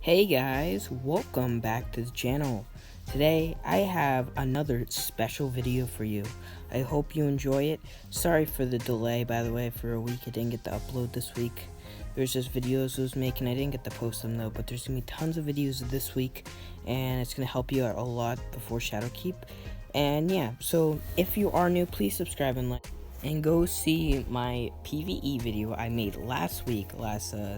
Hey guys, welcome back to the channel. Today I have another special video for you. I hope you enjoy it. Sorry for the delay, by the way. For a week I didn't get to upload this week. There's just videos I was making. I didn't get to post them though, but there's gonna be tons of videos this week and it's gonna help you out a lot before Shadowkeep. And yeah, so if you are new, please subscribe and like. And go see my PvE video I made last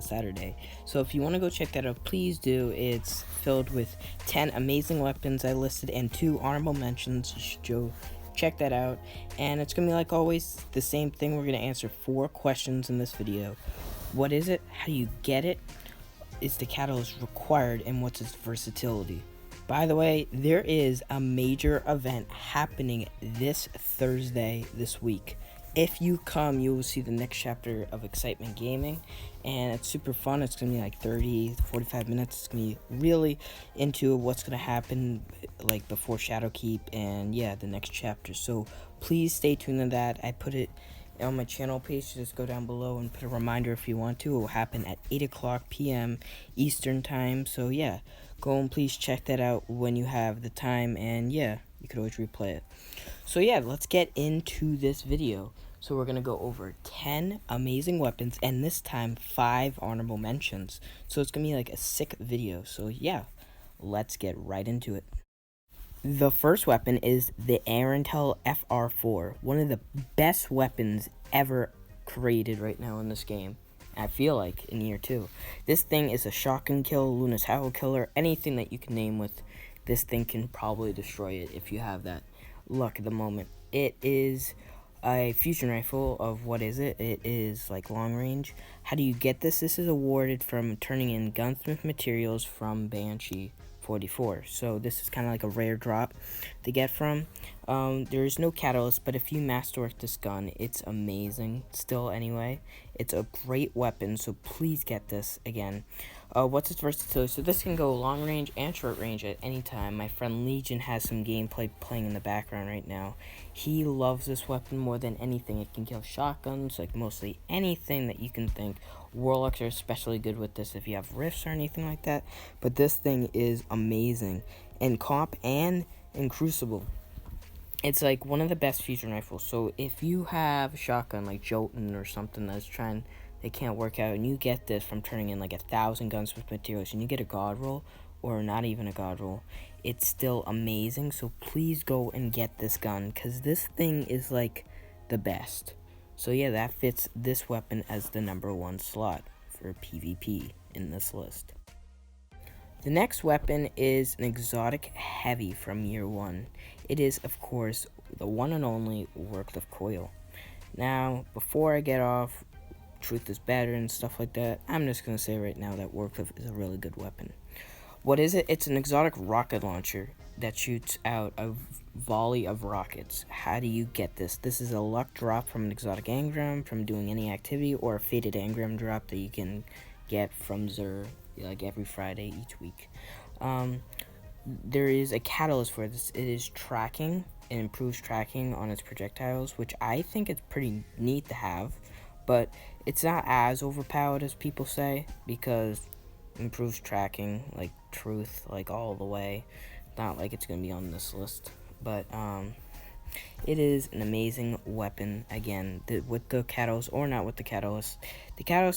Saturday. So if you want to go check that out, please do. It's filled with 10 amazing weapons I listed and 2 honorable mentions. You should go check that out. And it's going to be like always the same thing. We're going to answer 4 questions in this video. What is it? How do you get it? Is the catalyst required? And what's its versatility? By the way, there is a major event happening this Thursday this week. If you come, you will see the next chapter of ExcitementGaming, and it's super fun. It's going to be like 30 to 45 minutes. It's going to be really into what's going to happen like before Shadowkeep and yeah, the next chapter. So please stay tuned to that. I put it on my channel page. Just go down below and put a reminder if you want to. It will happen at 8 o'clock p.m. Eastern time. So yeah, go and please check that out when you have the time, and yeah, you could always replay it. So yeah, let's get into this video. So we're going to go over 10 amazing weapons and this time 5 honorable mentions. So it's going to be like a sick video. So yeah, let's get right into it. The first weapon is the Intel FR4, one of the best weapons ever created right now in this game. I feel like in year 2. This thing is a shotgun kill, Luna's Howl killer, anything that you can name with this thing can probably destroy it if you have that luck at the moment. It is a fusion rifle of, what is it? It is like long range. How do you get this? This is awarded from turning in gunsmith materials from Banshee 44. So this is kind of like a rare drop to get from. There is no catalyst, but if you masterwork this gun, it's amazing still anyway. It's a great weapon, so please get this again. What's its versatility? So this can go long range and short range at any time. My friend Legion has some gameplay playing in the background right now. He loves this weapon more than anything. It can kill shotguns, like mostly anything that you can think. Warlocks are especially good with this if you have rifts or anything like that. But this thing is amazing in comp and in Crucible. It's like one of the best fusion rifles. So if you have a shotgun like Jotun or something that's trying, they can't work out, and you get this from turning in like 1,000 guns with materials, and you get a god roll or not even a god roll, it's still amazing. So please go and get this gun, because this thing is like the best. So yeah, that fits this weapon as the #1 slot for PvP in this list. The next weapon is an exotic heavy from year 1. It is, of course, the one and only Warcliffe Coil. Now, before I get off, truth is better and stuff like that, I'm just going to say right now that Warcliffe is a really good weapon. What is it? It's an exotic rocket launcher that shoots out a volley of rockets. How do you get this? This is a luck drop from an exotic engram from doing any activity, or a fated engram drop that you can get from Xur like every Friday each week. There is a catalyst for this. It is tracking. It improves tracking on its projectiles, which I think it's pretty neat to have, but it's not as overpowered as people say, because it improves tracking like truth, like all the way. Not like it's gonna be on this list, but it is an amazing weapon. Again, with the catalyst or not with the catalyst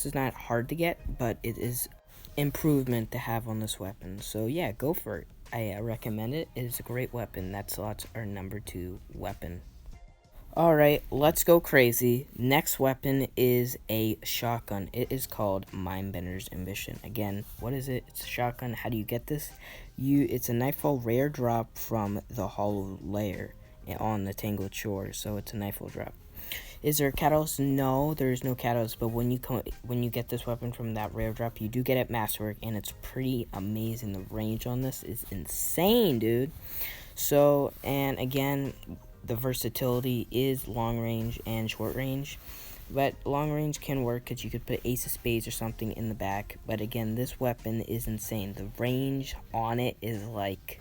is not hard to get, but it is improvement to have on this weapon. So yeah, go for it. I recommend it. It is a great weapon. That slots our #2 weapon. Alright, let's go crazy. Next weapon is a shotgun. It is called Mindbender's Ambition. Again, what is it? It's a shotgun. How do you get this? It's a Nightfall rare drop from the Hollow Lair on the Tangled Shore. So it's a Nightfall drop. Is there a catalyst? No, there is no catalyst. But when you get this weapon from that rare drop, you do get it masterwork, and it's pretty amazing. The range on this is insane, dude. So, and again, the versatility is long range and short range, but long range can work because you could put Ace of Spades or something in the back. But again, this weapon is insane. The range on it is like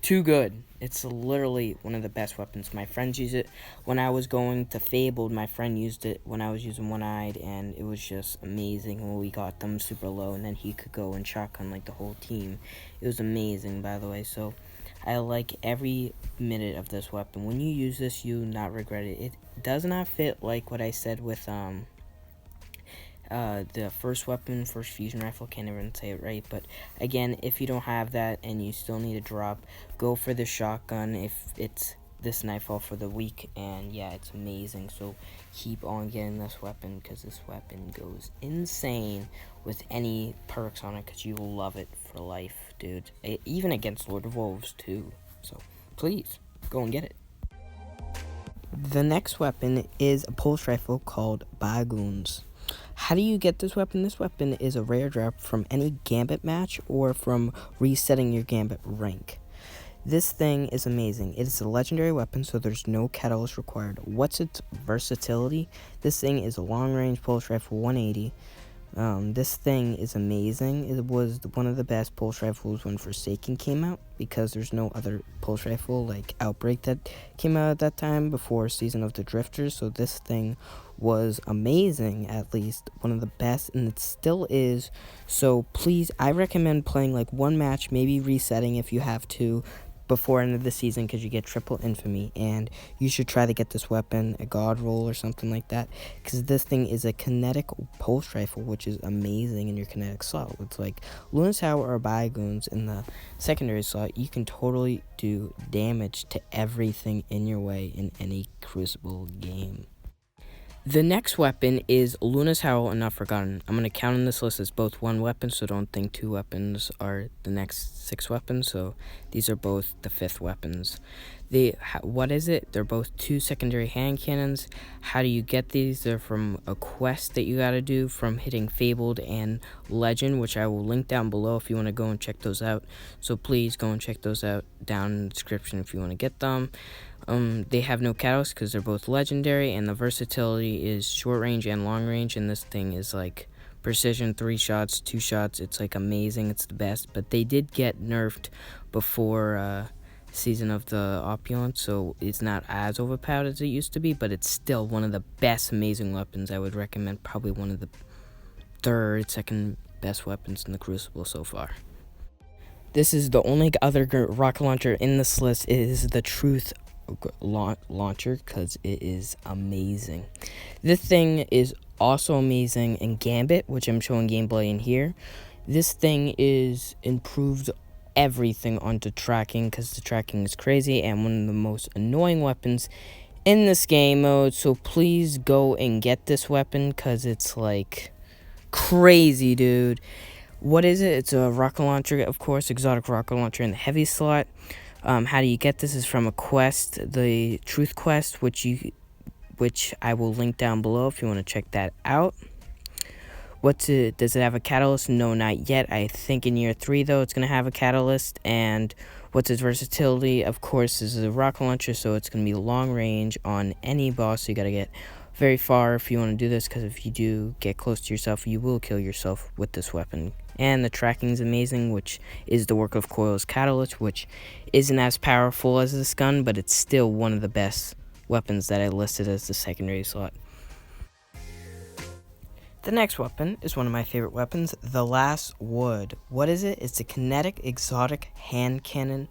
too good. It's literally one of the best weapons. My friends use it. When I was going to Fabled, my friend used it when I was using One-Eyed, and it was just amazing when we got them super low, and then he could go and shotgun like the whole team. It was amazing, by the way. So I like every minute of this weapon. When you use this, you not regret it. It does not fit like what I said with the first weapon, first fusion rifle, can't even say it right, but again, if you don't have that and you still need a drop, go for the shotgun if it's this nightfall for the week, and yeah, it's amazing. So keep on getting this weapon, because this weapon goes insane with any perks on it, because you will love it for life, dude. Even against Lord of Wolves too, so please go and get it. The next weapon is a pulse rifle called Bygones. How do you get this weapon? This weapon is a rare drop from any Gambit match or from resetting your Gambit rank. This thing is amazing. It is a legendary weapon, so there's no catalyst required. What's its versatility? This thing is a long-range pulse rifle 180. This thing is amazing. It was one of the best pulse rifles when Forsaken came out, because there's no other pulse rifle like Outbreak that came out at that time before Season of the Drifters, so this thing was amazing, at least one of the best, and it still is. So please, I recommend playing like one match, maybe resetting if you have to, before end of the season, because you get triple infamy, and you should try to get this weapon, a god roll or something like that, because this thing is a kinetic pulse rifle, which is amazing in your kinetic slot. It's like Luna Tower or Bygones in the secondary slot. You can totally do damage to everything in your way in any Crucible game. The next weapon is Luna's Howl and Not Forgotten. I'm going to count on this list as both one weapon, so don't think two weapons are the next 6 weapons. So these are both the 5th weapons. What is it? They're both 2 secondary hand cannons. How do you get these? They're from a quest that you got to do from hitting Fabled and Legend, which I will link down below if you want to go and check those out. So please go and check those out down in the description if you want to get them. They have no catalyst because they're both legendary, and the versatility is short range and long range, and this thing is like precision, 3 shots, 2 shots. It's like amazing. It's the best, but they did get nerfed before Season of the Opulence, so it's not as overpowered as it used to be, but it's still one of the best amazing weapons. I would recommend probably one of the second best weapons in the Crucible so far. This is the only other rocket launcher in this list. It is the Truth launcher, because it is amazing. This thing is also amazing in Gambit, which I'm showing gameplay in here. This thing is improved everything onto tracking, because the tracking is crazy and one of the most annoying weapons in this game mode. So please go and get this weapon, because it's like crazy, dude. What is it? It's a rocket launcher, of course, exotic rocket launcher in the heavy slot. How do you get this? Is from a quest, the Truth quest, which I will link down below if you want to check that out. Does it have a catalyst? No, not yet. I think in year 3 though it's gonna have a catalyst. And what's its versatility? Of course, this is a rocket launcher, so it's gonna be long range on any boss. So you gotta get very far if you want to do this, because if you do get close to yourself, you will kill yourself with this weapon. And the tracking is amazing, which is the work of Coil's Catalyst, which isn't as powerful as this gun, but it's still one of the best weapons that I listed as the secondary slot. The next weapon is one of my favorite weapons, the Last Wood. What is it? It's a kinetic exotic hand cannon.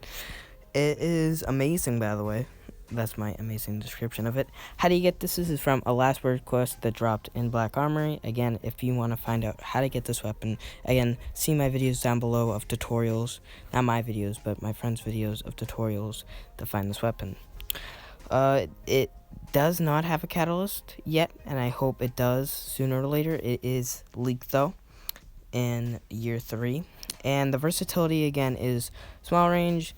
It is amazing, by the way. That's my amazing description of it. How do you get this? This is from a Last Word quest that dropped in Black Armory. Again, if you want to find out how to get this weapon, again, see my videos down below of tutorials. Not my videos, but my friends' videos of tutorials to find this weapon. It does not have a catalyst yet, and I hope it does sooner or later. It is leaked, though, in year 3. And the versatility, again, is small range,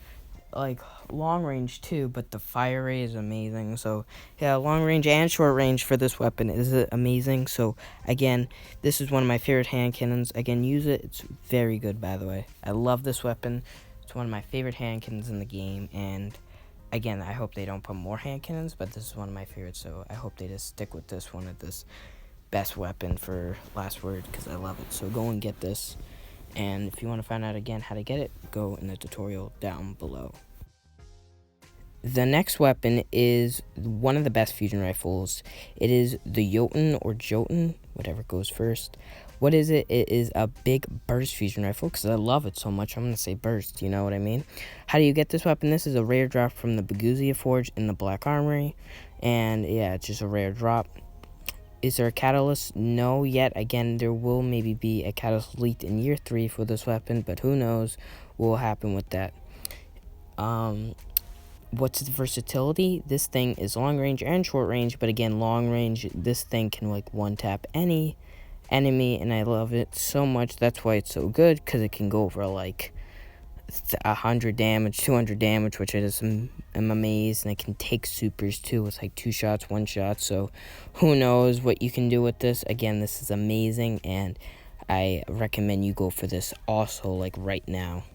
like long range too, but the fire rate is amazing. So yeah, long range and short range for this weapon is amazing. So again, this is one of my favorite hand cannons. Again, use it. It's very good, by the way. I love this weapon. It's one of my favorite hand cannons in the game, and again, I hope they don't put more hand cannons, but this is one of my favorites, so I hope they just stick with this one of this best weapon for Last Word, because I love it. So go and get this, and if you want to find out again how to get it, go in the tutorial down below. The next weapon is one of the best fusion rifles. It is the Jotun or Jotun, whatever goes first. What is it? It is a big burst fusion rifle because I love it so much. I'm going to say burst, you know what I mean? How do you get this weapon? This is a rare drop from the Bygones Forge in the Black Armory. And yeah, it's just a rare drop. Is there a catalyst? No, yet. Again, there will maybe be a catalyst leaked in year 3 for this weapon, but who knows what will happen with that. What's its versatility? This thing is long range and short range, but again, long range, this thing can like one tap any enemy, and I love it so much. That's why it's so good, because it can go for like 100 damage, 200 damage, which I just am amazed, and it can take supers too with like 2 shots, 1 shot, so who knows what you can do with this. Again, this is amazing, and I recommend you go for this also like right now.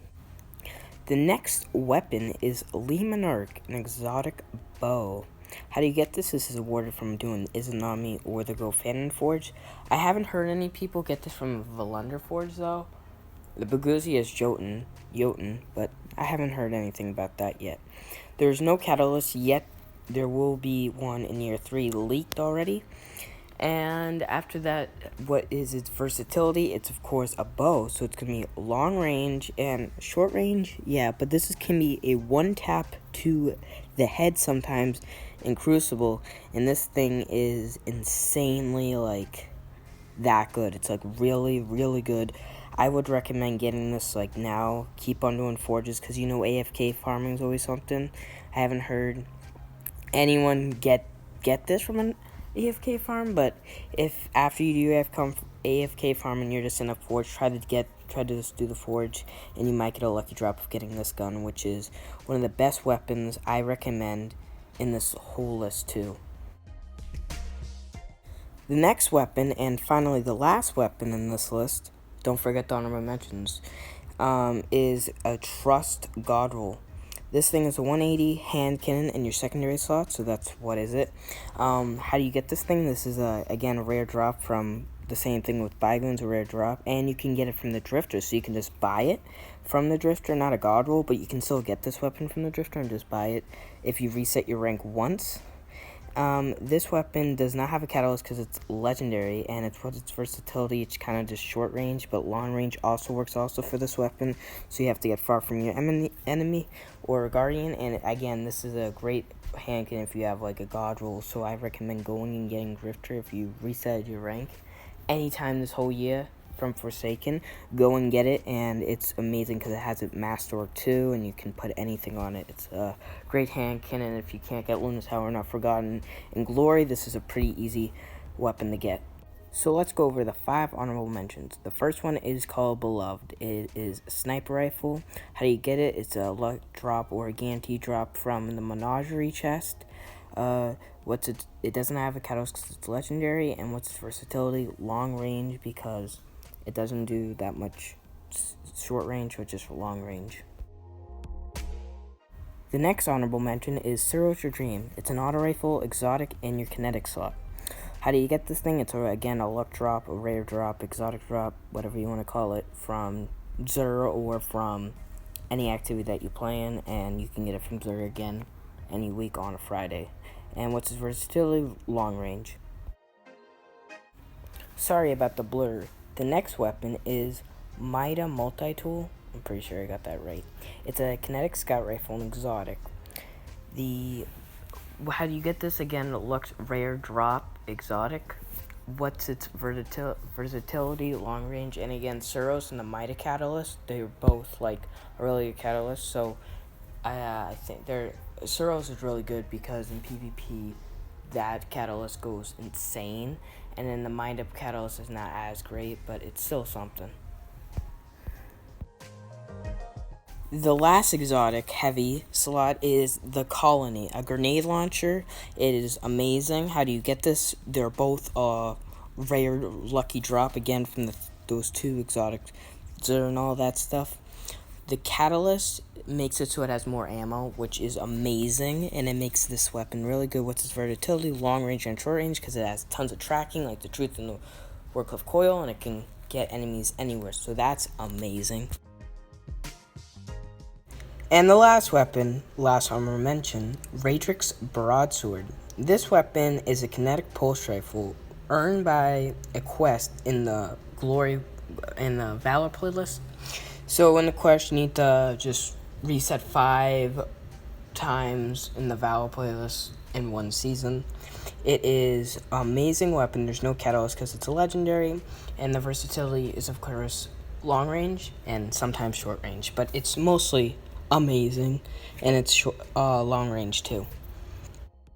The next weapon is Lumina, an exotic bow. How do you get this? This is awarded from doing Izanami or the Gofanon Forge. I haven't heard any people get this from Valunder Forge though. The Bygones is Jotun, but I haven't heard anything about that yet. There's no catalyst yet. There will be one in year 3 leaked already. And after that, what is its versatility? It's of course a bow, so it's going to be long range and short range. Yeah, but can be a 1 tap to the head sometimes in Crucible, and this thing is insanely like that good. It's like really, really good. I would recommend getting this like now. Keep on doing forges, because you know AFK farming is always something. I haven't heard anyone get this from an AFK farm, but if after you do AFK farm and you're just in a forge, try to just do the forge, and you might get a lucky drop of getting this gun, which is one of the best weapons I recommend in this whole list too. The next weapon, and finally the last weapon in this list, don't forget the honorable mentions, is a Trust God-Roll. This thing is a 180 hand cannon in your secondary slot, so that's what is it. How do you get this thing? This is, again, a rare drop from the same thing with Bygones, a rare drop, and you can get it from the Drifter, so you can just buy it from the Drifter, not a God Roll, but you can still get this weapon from the Drifter and just buy it if you reset your rank once. This weapon does not have a catalyst because it's legendary, and its versatility, it's kind of just short range, but long range also works also for this weapon, so you have to get far from your enemy or a guardian. And again, this is a great hand cannon if you have like a god roll, so I recommend going and getting Drifter if you reset your rank anytime this whole year from Forsaken. Go and get it, and it's amazing because it has a Masterwork too, and you can put anything on it. It's a great hand cannon if you can't get Luna's Tower Not Forgotten in Glory. This is a pretty easy weapon to get. So let's go over the 5 honorable mentions. The first one is called Beloved. It is a sniper rifle. How do you get it? It's a luck drop or a guarantee drop from the Menagerie chest. It doesn't have a catalyst because it's legendary, and what's its versatility? Long range, because it doesn't do that much short range, which is for long range. The next honorable mention is Ceros Your Dream. It's an auto rifle, exotic, in your kinetic slot. How do you get this thing? It's, again, a luck drop, a rare drop, exotic drop, whatever you want to call it, from Xur or from any activity that you play in, and you can get it from Xur again any week on a Friday. And what's its versatility? Long range. Sorry about the blur. The next weapon is Mida Multi-Tool. I'm pretty sure I got that right. It's a kinetic scout rifle, an exotic. How do you get this? Again, it looks rare drop, exotic. What's its versatility? Long range. And again, Ceros and the Mida Catalyst, they're both like a really good catalyst. So I think Ceros is really good because in PvP, that catalyst goes insane, and then the mind-up catalyst is not as great, but it's still something. The last exotic heavy slot is the Colony, a grenade launcher. It is amazing. How do you get this? They're both rare lucky drop, again, from those 2 exotics and all that stuff. The catalyst makes it so it has more ammo, which is amazing, and it makes this weapon really good. What's its versatility? Long range and short range, because it has tons of tracking, like the Truth and the Warcliffe Coil, and it can get enemies anywhere, so that's amazing. And the last weapon, last armor mentioned, RainHDx Broadsword. This weapon is a kinetic pulse rifle earned by a quest in the Valor playlist. So in the quest, you need to just reset 5 times in the Valor playlist in one season. It is an amazing weapon. There's no catalyst because it's a legendary, and the versatility is, of course, long range and sometimes short range, but it's mostly amazing, and it's long range too.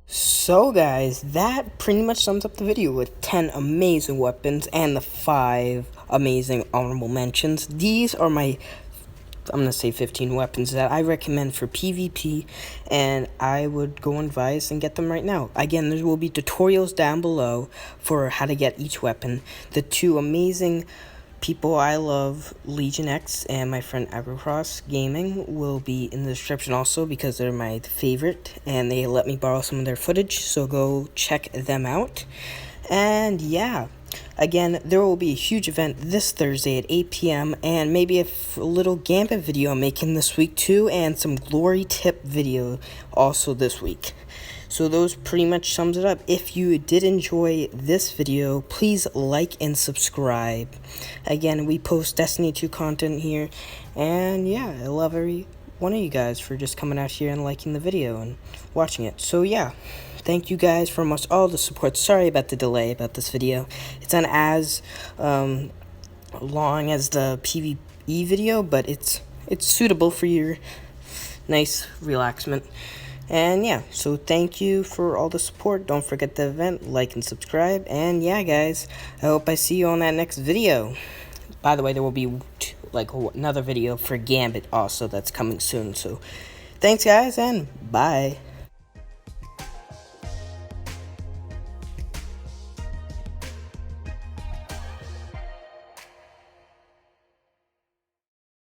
So guys, that pretty much sums up the video with 10 amazing weapons and the 5 amazing honorable mentions. These are my, I'm going to say 15 weapons that I recommend for PvP, and I would go on Vice and get them right now. Again, there will be tutorials down below for how to get each weapon. The 2 amazing people I love, Legiox and my friend Aztecross Gaming, will be in the description also because they're my favorite and they let me borrow some of their footage, so go check them out. And yeah, again, there will be a huge event this Thursday at 8 p.m. and maybe a little Gambit video I'm making this week too, and some glory tip video also this week. So those pretty much sums it up. If you did enjoy this video, please like and subscribe. Again, we post Destiny 2 content here, and yeah, I love every one of you guys for just coming out here and liking the video and watching it. So yeah, thank you guys for almost all the support. Sorry about the delay about this video. It's not as long as the PvE video, but it's suitable for your nice relaxment. And yeah, so thank you for all the support. Don't forget the event, like and subscribe. And yeah, guys, I hope I see you on that next video. By the way, there will be like another video for Gambit also that's coming soon. So thanks, guys, and bye.